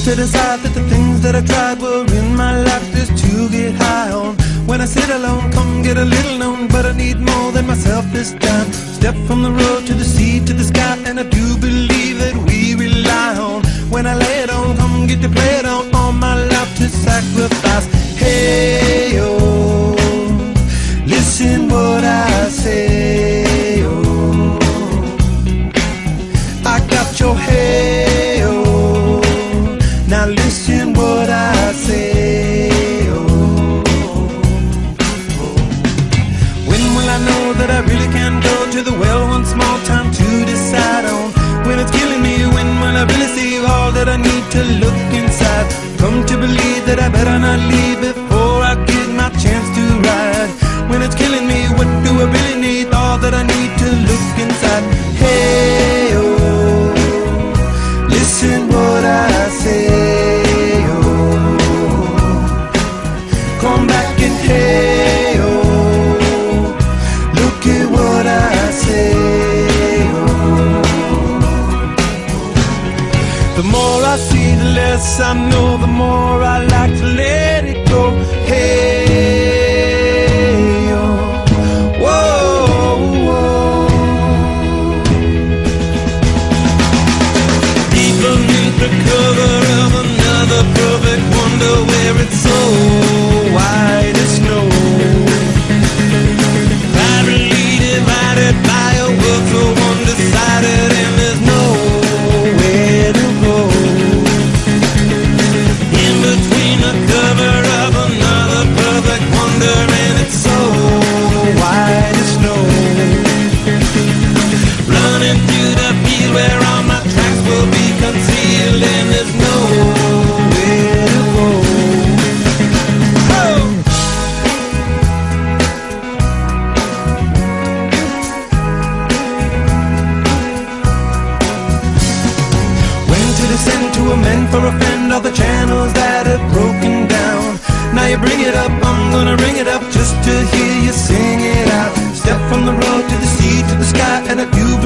to decide that the things that I tried were in my life just to get high on. When I sit alone, come get a little known, but I need more than myself this time. Step from the road to the sea to the sky, and I do believe that we rely on. When I lay it on, come get to play it on, all my life to sacrifice. Hey, oh, listen what I say, oh, I got your hey, oh, now listen what I say, oh, when will I know that I really can go to the well one small time to decide on? When it's killing me, when will I really see all that I need to look inside? Come to believe that I better not leave before I get my chance to ride. When it's killing me, what do I really need? All that I need to look inside. Hey, oh, listen what I say, oh, come back and hey, oh, look at what I say, oh. The more I see, the less I know, the more I like to let it go. Hey, oh, whoa, whoa. Deep beneath the cover of another perfect wonder, where it's so white as snow, privately divided by a world so undecided, and there's nowhere to go. In between the cover of another perfect wonder, and it's so white as snow, running through the field where all my tracks will be concealed, and there's nowhere to go. Oh! When to descend to amend for a friend all the channels that have broken down. Now you bring it up, I'm gonna ring it up just to hear you sing it out. Step from the road to the sea to the sky, and I do